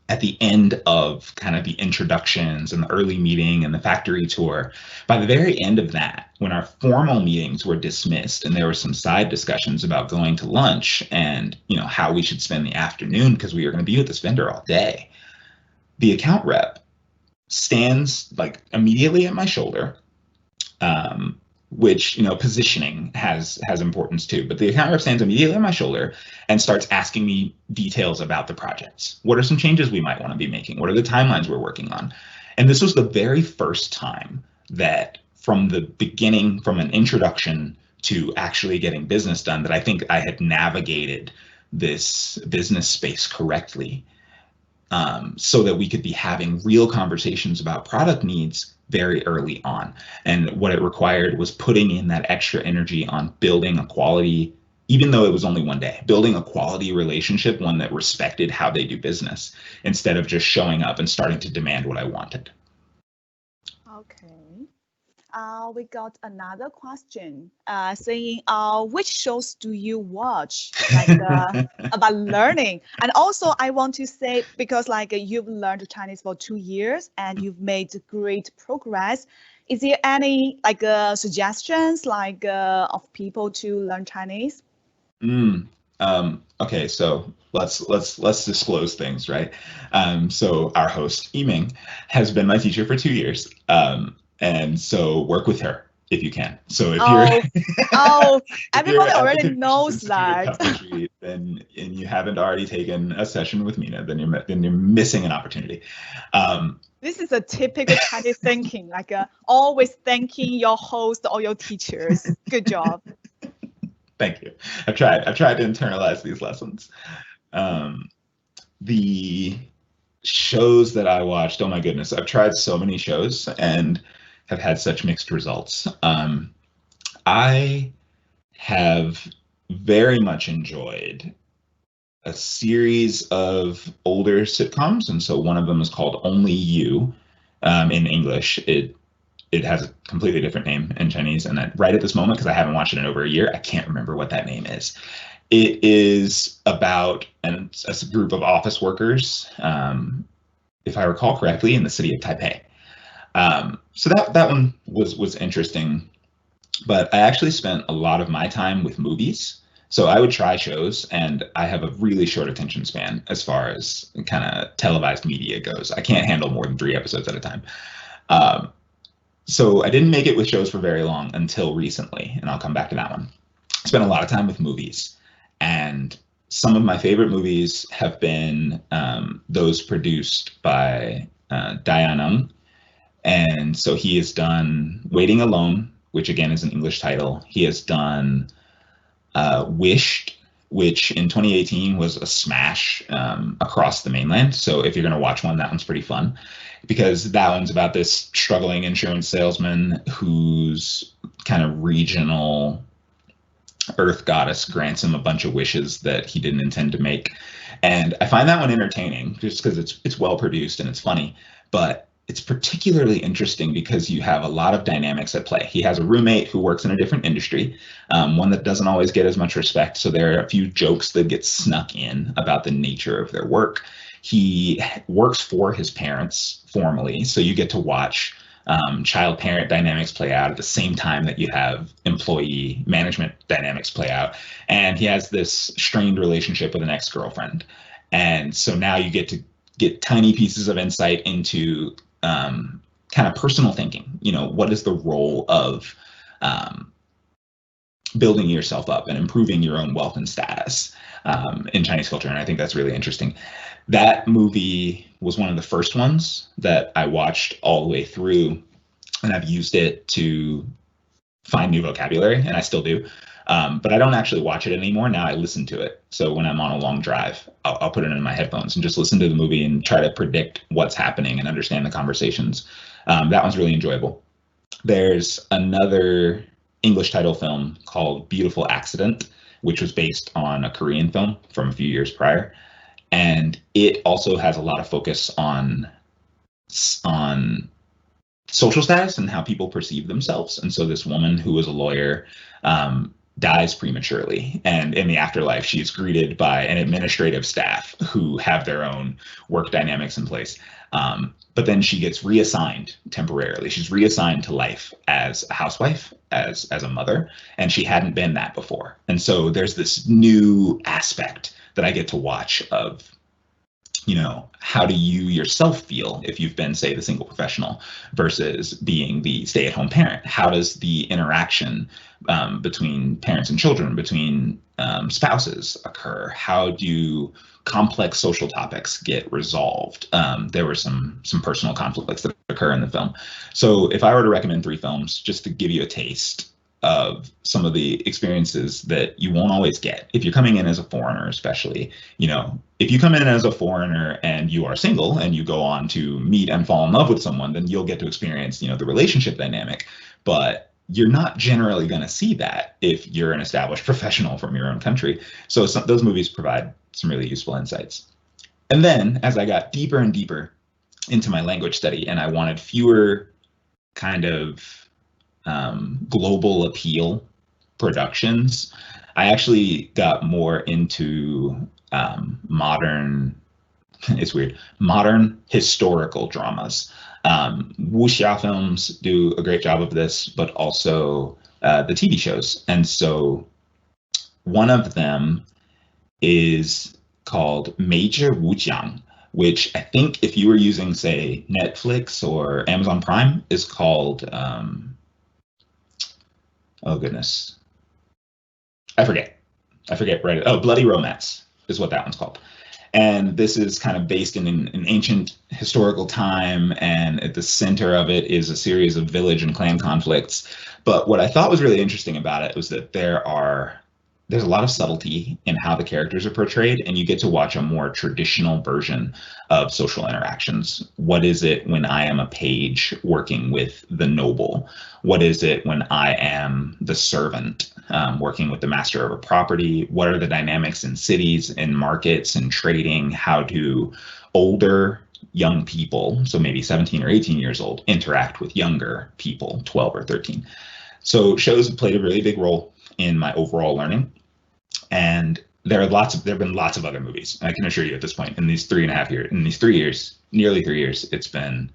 at the end of kind of the introductions and the early meeting and the factory tour, by the very end of that, when our formal meetings were dismissed and there were some side discussions about going to lunch and, you know, how we should spend the afternoon because we were going to be with this vendor all day, the account rep stands like immediately at my shoulder, which, you know, positioning has importance too. But the account rep stands immediately on my shoulder and starts asking me details about the projects. What are some changes we might want to be making? What are the timelines we're working on? And this was the very first time that from the beginning, from an introduction to actually getting business done, that I think I had navigated this business space correctly, so that we could be having real conversations about product needs very early on. And what it required was putting in that extra energy on building a quality, even though it was only one day, building a quality relationship, one that respected how they do business, instead of just showing up and starting to demand what I wanted. Okay. We got another question saying, which shows do you watch about learning? And also I want to say, because you've learned Chinese for 2 years and you've made great progress, is there any suggestions of people to learn Chinese? Okay, so let's disclose things, right? So our host, Yiming, has been my teacher for 2 years. And so work with her if you can. So if you're everybody already knows that. Country, and you haven't already taken a session with Mina, then you're missing an opportunity. This is a typical Chinese thinking, always thanking your host or your teachers. Good job. Thank you. I've tried to internalize these lessons. The shows that I watched, oh my goodness, I've tried so many shows and have had such mixed results. I have very much enjoyed a series of older sitcoms, and so one of them is called Only You in English. It has a completely different name in Chinese, and right at this moment, because I haven't watched it in over a year, I can't remember what that name is. It is about a group of office workers, if I recall correctly, in the city of Taipei. So that one was interesting, but I actually spent a lot of my time with movies. So I would try shows, and I have a really short attention span as far as kind of televised media goes. I can't handle more than 3 episodes at a time. So I didn't make it with shows for very long until recently, and I'll come back to that one. I spent a lot of time with movies, and some of my favorite movies have been those produced by Dai Aneng. And so he has done Waiting Alone, which again is an English title. He has done Wished, which in 2018 was a smash across the mainland. So if you're going to watch one, that one's pretty fun, because that one's about this struggling insurance salesman whose kind of regional earth goddess grants him a bunch of wishes that he didn't intend to make. And I find that one entertaining just because it's well produced and it's funny, but it's particularly interesting because you have a lot of dynamics at play. He has a roommate who works in a different industry, one that doesn't always get as much respect. So there are a few jokes that get snuck in about the nature of their work. He works for his parents formally, so you get to watch child-parent dynamics play out at the same time that you have employee management dynamics play out. And he has this strained relationship with an ex-girlfriend. And so now you get to get tiny pieces of insight into kind of personal thinking. You know, what is the role of building yourself up and improving your own wealth and status in Chinese culture? And I think that's really interesting. That movie was one of the first ones that I watched all the way through, and I've used it to find new vocabulary, and I still do. But I don't actually watch it anymore. Now I listen to it. So when I'm on a long drive, I'll put it in my headphones and just listen to the movie and try to predict what's happening and understand the conversations. That one's really enjoyable. There's another English title film called Beautiful Accident, which was based on a Korean film from a few years prior. And it also has a lot of focus on social status and how people perceive themselves. And so this woman who was a lawyer dies prematurely. And in the afterlife, she is greeted by an administrative staff who have their own work dynamics in place. But then she gets reassigned temporarily. She's reassigned to life as a housewife, as a mother, and she hadn't been that before. And so there's this new aspect that I get to watch of, you know, how do you yourself feel if you've been, say, the single professional versus being the stay-at-home parent? How does the interaction between parents and children, between spouses occur? How do complex social topics get resolved? There were some personal conflicts that occur in the film. So if I were to recommend 3 films, just to give you a taste of some of the experiences that you won't always get if you're coming in as a foreigner, especially, you know, if you come in as a foreigner and you are single and you go on to meet and fall in love with someone, then you'll get to experience, you know, the relationship dynamic. But you're not generally going to see that if you're an established professional from your own country. So those movies provide some really useful insights. And then as I got deeper and deeper into my language study and I wanted fewer kind of global appeal productions, I actually got more into modern historical dramas. Wuxia films do a great job of this, but also the TV shows. And so one of them is called Major Wujiang, which I think if you were using, say, Netflix or Amazon Prime, is called oh goodness, I forget right. Oh, Bloody Romance is what that one's called. And this is kind of based in an ancient historical time, and at the center of it is a series of village and clan conflicts. But what I thought was really interesting about it was that there's a lot of subtlety in how the characters are portrayed, and you get to watch a more traditional version of social interactions. What is it when I am a page working with the noble? What is it when I am the servant working with the master of a property? What are the dynamics in cities, in markets, and trading? How do older young people, so maybe 17 or 18 years old, interact with younger people, 12 or 13? So shows have played a really big role in my overall learning. And there have been lots of other movies. And I can assure you at this point, in these 3.5 years, nearly 3 years, it's been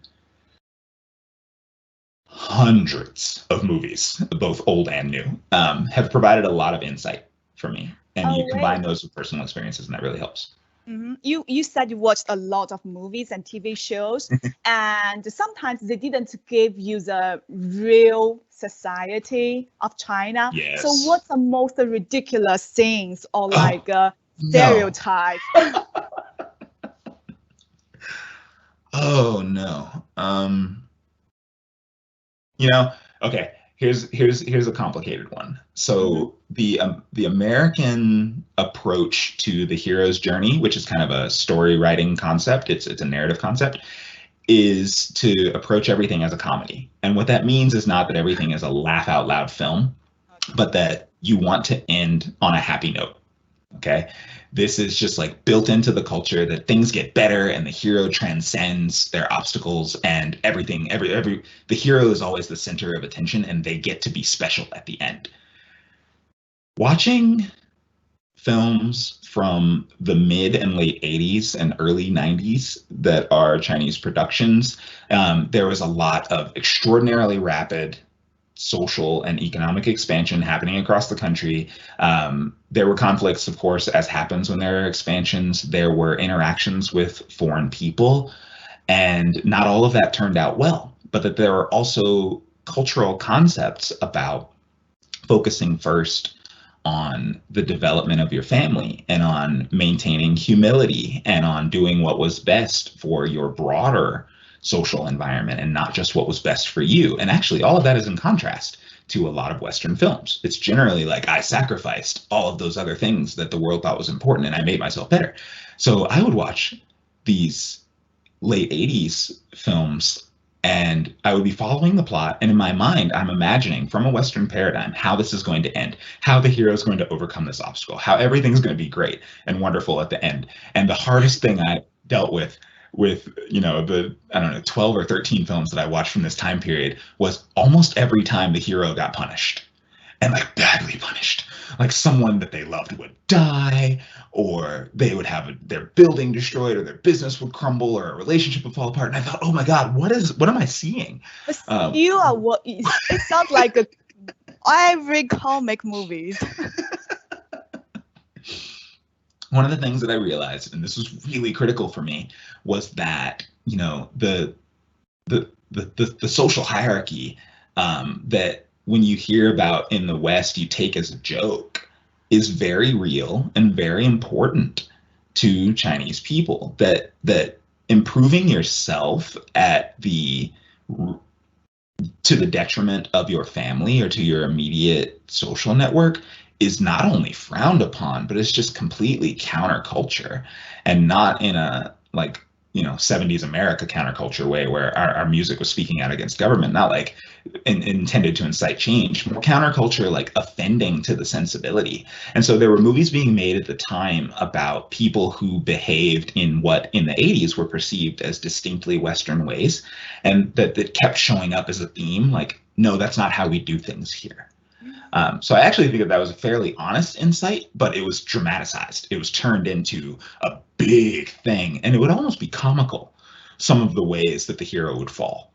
hundreds of movies, both old and new, have provided a lot of insight for me. And you combine those with personal experiences, and that really helps. Mm-hmm. You said you watched a lot of movies and TV shows, and sometimes they didn't give you the real society of China. Yes. So what's the most ridiculous things or like stereotype? Oh no. You know, okay. Here's a complicated one. So the American approach to the hero's journey, which is kind of a story writing concept, it's a narrative concept, is to approach everything as a comedy. And what that means is not that everything is a laugh out loud film, but that you want to end on a happy note. Okay. This is just like built into the culture that things get better and the hero transcends their obstacles and everything. The hero is always the center of attention and they get to be special at the end. Watching films from the mid and late 80s and early 90s that are Chinese productions, there was a lot of extraordinarily rapid social and economic expansion happening across the country. There were conflicts, of course, as happens when there are expansions. There were interactions with foreign people, and not all of that turned out well, but that there are also cultural concepts about focusing first on the development of your family and on maintaining humility and on doing what was best for your broader social environment and not just what was best for you. And actually, all of that is in contrast to a lot of Western films. It's generally like, I sacrificed all of those other things that the world thought was important and I made myself better. So I would watch these late 80s films and I would be following the plot. And in my mind, I'm imagining from a Western paradigm how this is going to end, how the hero is going to overcome this obstacle, how everything's going to be great and wonderful at the end. And the hardest thing I dealt with with, the, I don't know, 12 or 13 films that I watched from this time period was almost every time the hero got punished, and like badly punished. Like someone that they loved would die, or they would have their building destroyed, or their business would crumble, or a relationship would fall apart. And I thought, oh my God, what am I seeing? But you are what it sounds like every comic movies. One of the things that I realized, and this was really critical for me, was that, the social hierarchy that when you hear about in the West, you take as a joke, is very real and very important to Chinese people. That improving yourself to the detriment of your family or to your immediate social network is not only frowned upon, but it's just completely counterculture, and not in a 70s America counterculture way where our music was speaking out against government, not like intended to incite change, more counterculture, like offending to the sensibility. And so there were movies being made at the time about people who behaved in what in the 80s were perceived as distinctly Western ways, and that kept showing up as a theme, like, no, that's not how we do things here. So I actually think that was a fairly honest insight, but it was dramatized. It was turned into a big thing, and it would almost be comical, some of the ways that the hero would fall.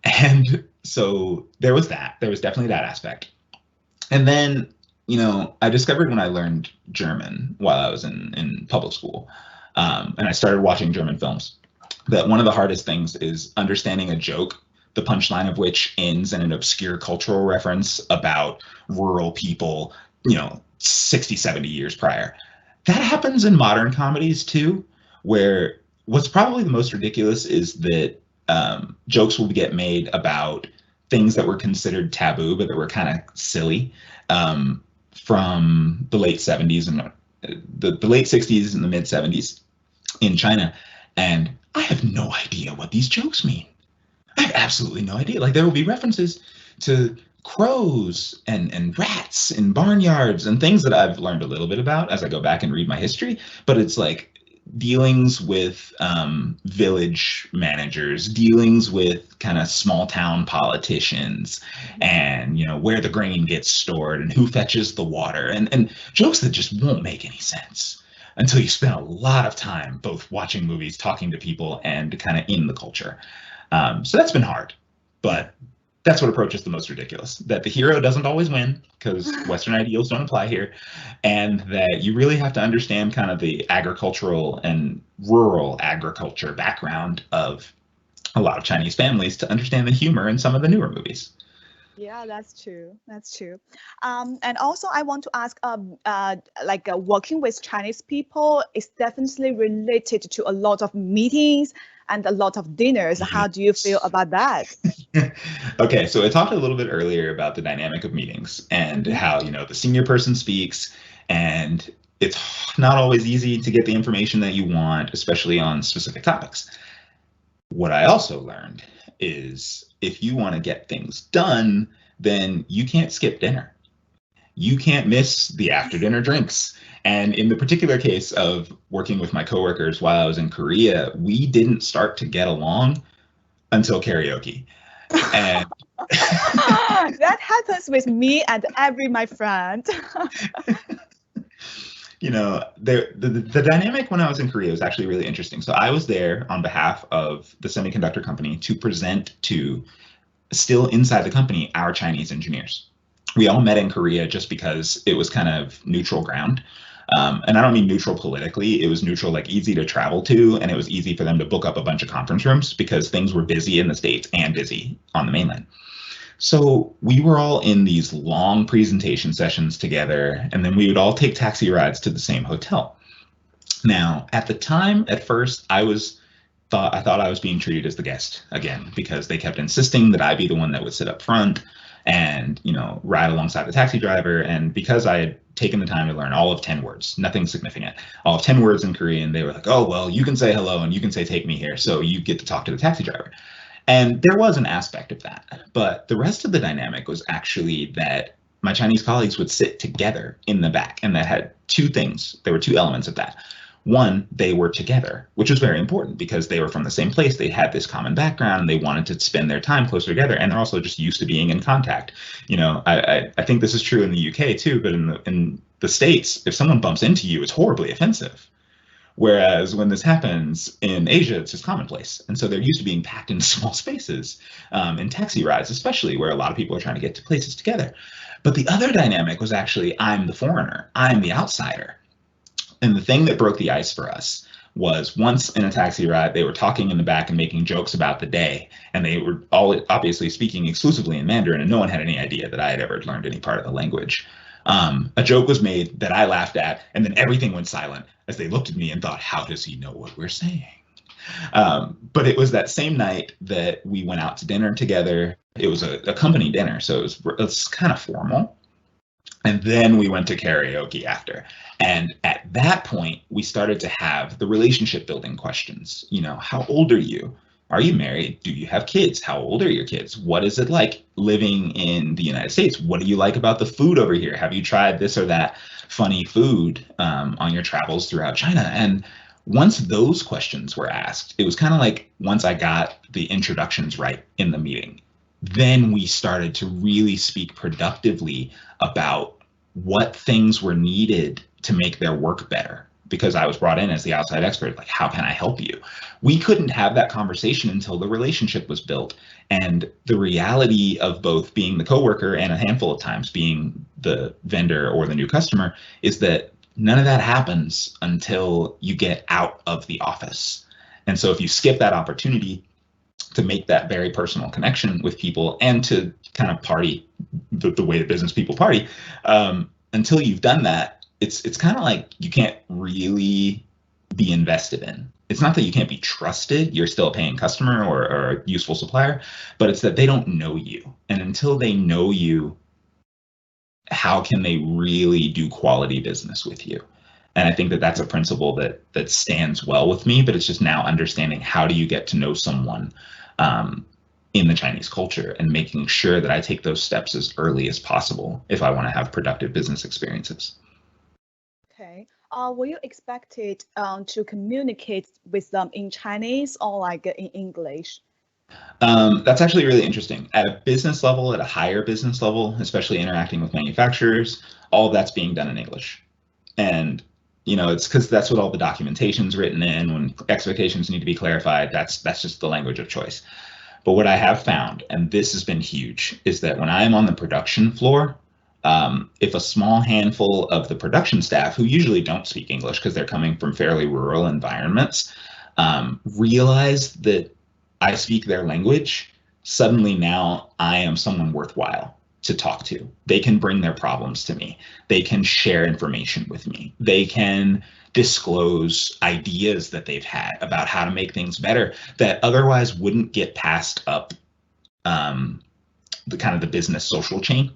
And so there was that. There was definitely that aspect. And then, I discovered when I learned German while I was in public school, and I started watching German films, that one of the hardest things is understanding a joke, the punchline of which ends in an obscure cultural reference about rural people, 60, 70 years prior. That happens in modern comedies too, where what's probably the most ridiculous is that jokes will get made about things that were considered taboo, but that were kind of silly, from the late 70s and the late 60s and the mid 70s in China. And I have no idea what these jokes mean. I have absolutely no idea. Like, there will be references to crows and rats in barnyards and things that I've learned a little bit about as I go back and read my history. But it's like dealings with village managers, dealings with kind of small town politicians, and, where the grain gets stored and who fetches the water, and jokes that just won't make any sense until you spend a lot of time both watching movies, talking to people, and kind of in the culture. So that's been hard, but that's what approaches the most ridiculous, that the hero doesn't always win because Western ideals don't apply here, and that you really have to understand kind of the agricultural and rural agriculture background of a lot of Chinese families to understand the humor in some of the newer movies. Yeah, that's true. That's true. And also, I want to ask, working with Chinese people is definitely related to a lot of meetings and a lot of dinners. How do you feel about that? Okay, so I talked a little bit earlier about the dynamic of meetings and how, the senior person speaks, and it's not always easy to get the information that you want, especially on specific topics. What I also learned is if you want to get things done, then you can't skip dinner. You can't miss the after dinner drinks. And in the particular case of working with my coworkers while I was in Korea, we didn't start to get along until karaoke. And that happens with me and my friend. The dynamic when I was in Korea was actually really interesting. So I was there on behalf of the semiconductor company to present to, still inside the company, our Chinese engineers. We all met in Korea just because it was kind of neutral ground. And I don't mean neutral politically. It was neutral, like easy to travel to, and it was easy for them to book up a bunch of conference rooms because things were busy in the States and busy on the mainland. So we were all in these long presentation sessions together, and then we would all take taxi rides to the same hotel. Now, at the time, at first, I thought I was being treated as the guest again, because they kept insisting that I be the one that would sit up front and, ride alongside the taxi driver. And because I had taken the time to learn all of 10 words, nothing significant, all of 10 words in Korean, they were like, oh, well, you can say hello and you can say take me here, so you get to talk to the taxi driver. And there was an aspect of that, but the rest of the dynamic was actually that my Chinese colleagues would sit together in the back, and that had two things. There were two elements of that. one, they were together, which was very important because they were from the same place. They had this common background and they wanted to spend their time closer together. And they're also just used to being in contact. I think this is true in the UK too, but in the States, if someone bumps into you, it's horribly offensive. Whereas when this happens in Asia, it's just commonplace. And so they're used to being packed into small spaces, in taxi rides, especially where a lot of people are trying to get to places together. But the other dynamic was actually, I'm the foreigner, I'm the outsider. And the thing that broke the ice for us was once in a taxi ride, they were talking in the back and making jokes about the day. And they were all obviously speaking exclusively in Mandarin, and no one had any idea that I had ever learned any part of the language. A joke was made that I laughed at, and then everything went silent as they looked at me and thought, how does he know what we're saying? But it was that same night that we went out to dinner together. It was a company dinner, so it was kind of formal. And then we went to karaoke after. And at that point, we started to have the relationship building questions. How old are you? Are you married? Do you have kids? How old are your kids? What is it like living in the United States? What do you like about the food over here? Have you tried this or that funny food on your travels throughout China? And once those questions were asked, it was kind of like once I got the introductions right in the meeting, then we started to really speak productively about what things were needed to make their work better. Because I was brought in as the outside expert, like, how can I help you? We couldn't have that conversation until the relationship was built. And the reality of both being the coworker and a handful of times being the vendor or the new customer is that none of that happens until you get out of the office. And so if you skip that opportunity to make that very personal connection with people and to kind of party the way that business people party, until you've done that, it's kind of like you can't really be invested in. It's not that you can't be trusted, you're still a paying customer or a useful supplier, but it's that they don't know you. And until they know you, how can they really do quality business with you? And I think that that's a principle that stands well with me, but it's just now understanding how do you get to know someone in the Chinese culture and making sure that I take those steps as early as possible if I want to have productive business experiences. Okay. Were you expected to communicate with them in Chinese or like in English? That's actually really interesting. At a business level, at a higher business level, especially interacting with manufacturers, all of that's being done in English. And it's because that's what all the documentation's written in. When expectations need to be clarified, that's just the language of choice. But what I have found, and this has been huge, is that when I am on the production floor, if a small handful of the production staff, who usually don't speak English because they're coming from fairly rural environments, realize that I speak their language, suddenly now I am someone worthwhile to talk to. They can bring their problems to me. They can share information with me. They can disclose ideas that they've had about how to make things better that otherwise wouldn't get passed up the kind of the business social chain,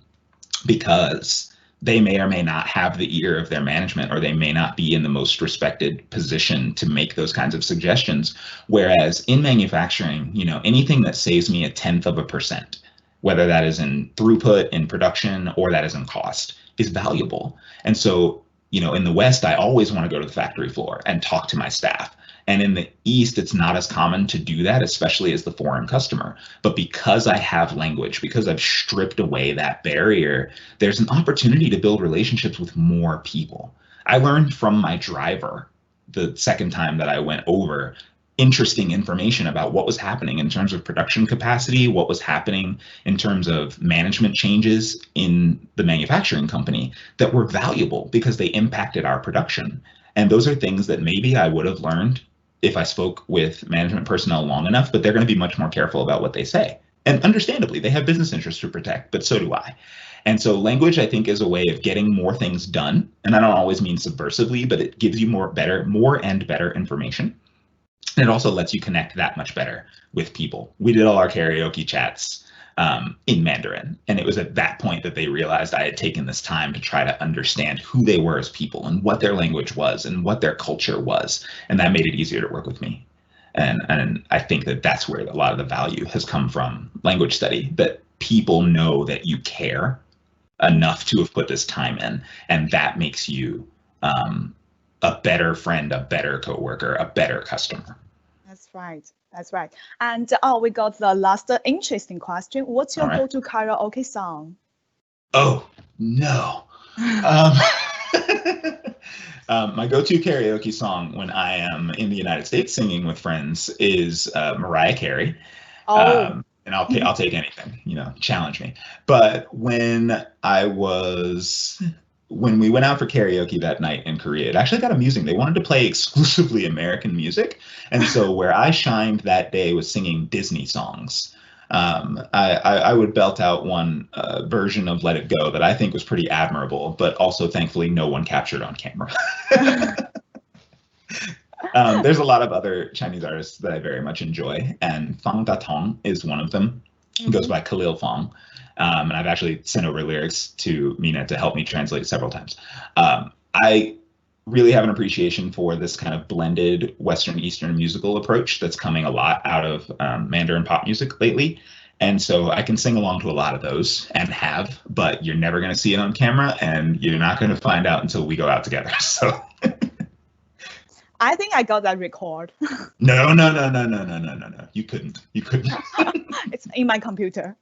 because they may or may not have the ear of their management, or they may not be in the most respected position to make those kinds of suggestions. Whereas in manufacturing, anything that saves me 0.1%, whether that is in throughput, in production, or that is in cost, is valuable. And so, in the West, I always want to go to the factory floor and talk to my staff. And in the East, it's not as common to do that, especially as the foreign customer. But because I have language, because I've stripped away that barrier, there's an opportunity to build relationships with more people. I learned from my driver the second time that I went over interesting information about what was happening in terms of production capacity, what was happening in terms of management changes in the manufacturing company that were valuable because they impacted our production. And those are things that maybe I would have learned if I spoke with management personnel long enough, but they're going to be much more careful about what they say. And understandably, they have business interests to protect, but so do I. And so language, I think, is a way of getting more things done. And I don't always mean subversively, but it gives you more and better information. And it also lets you connect that much better with people. We did all our karaoke chats in Mandarin. And it was at that point that they realized I had taken this time to try to understand who they were as people and what their language was and what their culture was. And that made it easier to work with me. And I think that that's where a lot of the value has come from language study, that people know that you care enough to have put this time in. And that makes you a better friend, a better coworker, a better customer. That's right. That's right. And we got the last interesting question. What's your All right. go-to karaoke song? Oh, no. Um, my go-to karaoke song when I am in the United States singing with friends is Mariah Carey. Oh, And I'll take anything, challenge me. But when we went out for karaoke that night in Korea, it actually got amusing. They wanted to play exclusively American music. And so where I shined that day was singing Disney songs. I would belt out one version of Let It Go that I think was pretty admirable, but also thankfully no one captured on camera. There's a lot of other Chinese artists that I very much enjoy, and Fang Datong is one of them. He goes by Khalil Fang. And I've actually sent over lyrics to Mina to help me translate several times. I really have an appreciation for this kind of blended Western Eastern musical approach that's coming a lot out of Mandarin pop music lately. And so I can sing along to a lot of those and have, but you're never going to see it on camera and you're not going to find out until we go out together. So I think I got that record. No. You couldn't. It's in my computer.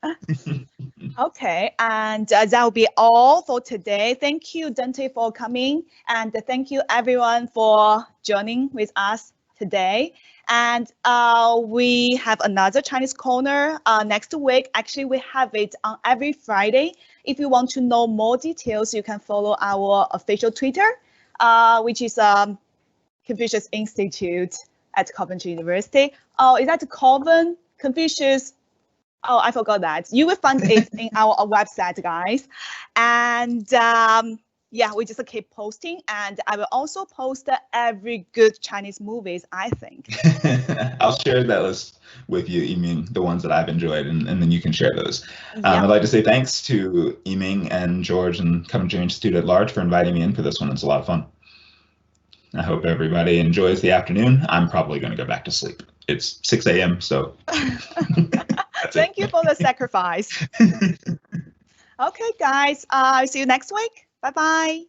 Okay, and that will be all for today. Thank you, Dante, for coming, and thank you everyone for joining with us today. And we have another Chinese corner next week. Actually, we have it on every Friday. If you want to know more details, you can follow our official Twitter, which is Confucius Institute at Coventry University. Oh, is that Confucius? Oh, I forgot that. You will find it in our website, guys. And yeah, we just keep posting. And I will also post every good Chinese movies, I think. I'll share that list with you, Yiming, the ones that I've enjoyed, and then you can share those. Yeah. I'd like to say thanks to Yiming and George and Coventry Institute at large for inviting me in for this one. It's a lot of fun. I hope everybody enjoys the afternoon. I'm probably going to go back to sleep. It's 6 a.m., so Thank you for the sacrifice. Okay, guys. See you next week. Bye-bye.